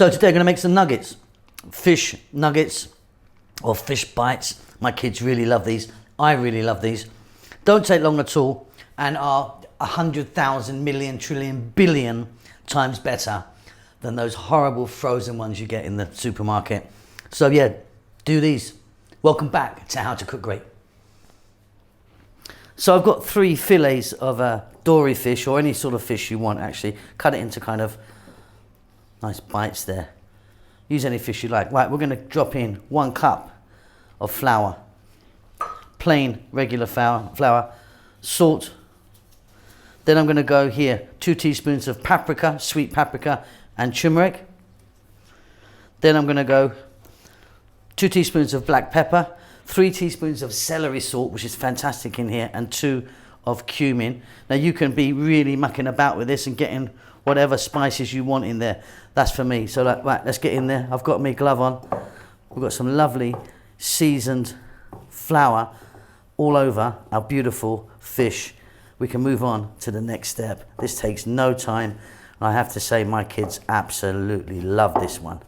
So today I'm going to make some nuggets, fish nuggets or fish bites. My kids really love these. I really love these. Don't take long at all and are 100,000 million trillion billion times better than those horrible frozen ones you get in the supermarket. So yeah, do these. Welcome back to How to Cook Great. So I've got 3 fillets of dory fish, or any sort of fish you want actually. Cut it into kind of nice bites there. Use any fish you like. Right, we're going to drop in 1 cup of flour. Plain, regular flour. Salt. Then I'm going to go here 2 teaspoons of paprika, sweet paprika and turmeric. Then I'm going to go 2 teaspoons of black pepper, 3 teaspoons of celery salt, which is fantastic in here, and 2 of cumin. Now you can be really mucking about with this and getting whatever spices you want in there. That's for me. So right, let's get in there. I've got my glove on. We've got some lovely seasoned flour all over our beautiful fish. We can move on to the next step. This takes no time. And I have to say my kids absolutely love this one.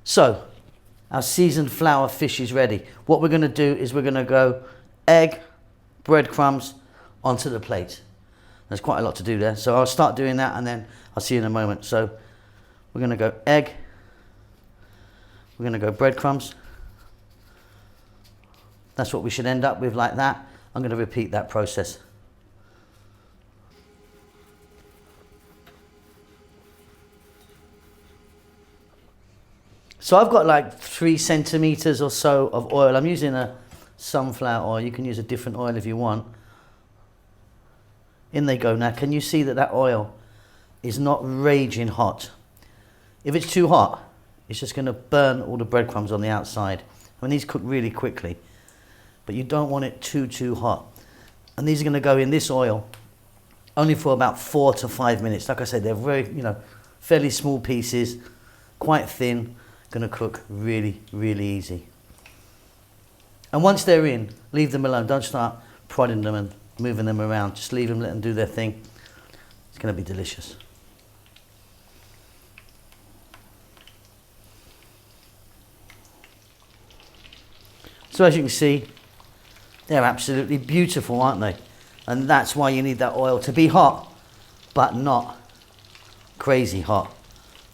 So our seasoned flour fish is ready. What we're going to do is we're going to go egg, breadcrumbs onto the plate. There's quite a lot to do there. So I'll start doing that and then I'll see you in a moment. So we're going to go egg. We're going to go breadcrumbs. That's what we should end up with, like that. I'm going to repeat that process. So I've got like 3 centimeters or so of oil. I'm using a sunflower oil. You can use a different oil if you want. In they go. Now, can you see that oil is not raging hot? If it's too hot, it's just going to burn all the breadcrumbs on the outside. I mean, these cook really quickly, but you don't want it too hot. And these are going to go in this oil only for about 4 to 5 minutes. Like I said, they're very, fairly small pieces, quite thin. Going to cook really easy. And once they're in, leave them alone. Don't start prodding them and moving them around. Just leave them, let them do their thing. It's going to be delicious. So as you can see, they're absolutely beautiful, aren't they? And that's why you need that oil to be hot, but not crazy hot.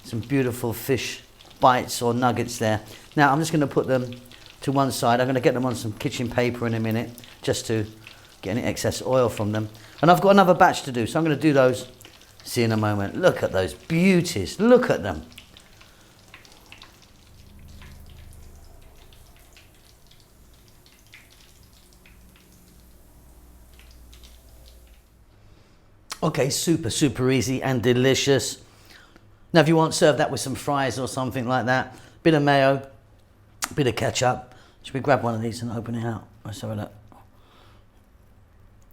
Some beautiful fish bites or nuggets there. Now I'm just going to put them to one side. I'm going to get them on some kitchen paper in a minute just to get any excess oil from them. And I've got another batch to do, so I'm going to do those. See you in a moment. Look at those beauties. Look at them. Okay, super easy and delicious. Now, if you want, serve that with some fries or something like that. Bit of mayo, bit of ketchup. Should we grab one of these and open it out? Let's have a look.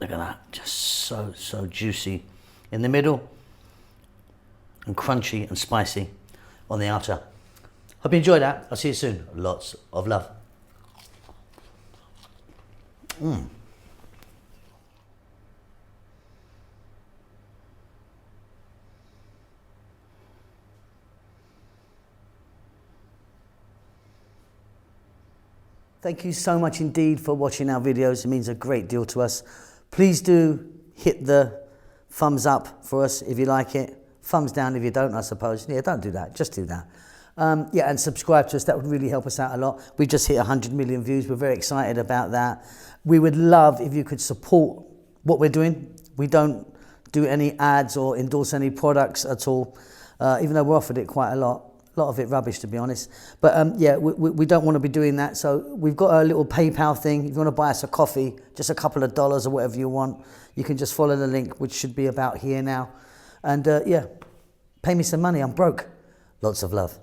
Look at that, just so juicy in the middle and crunchy and spicy on the outer. Hope you enjoyed that. I'll see you soon. Lots of love. Thank you so much indeed for watching our videos. It means a great deal to us. Please do hit the thumbs up for us if you like it. Thumbs down if you don't, I suppose. Yeah, don't do that. Just do that. Yeah, and subscribe to us. That would really help us out a lot. We just hit 100 million views. We're very excited about that. We would love if you could support what we're doing. We don't do any ads or endorse any products at all, even though we're offered it quite a lot. A lot of it rubbish, to be honest. But yeah, we don't want to be doing that. So we've got a little PayPal thing. If you want to buy us a coffee, just a couple of dollars or whatever you want, you can just follow the link, which should be about here now. And yeah, pay me some money. I'm broke. Lots of love.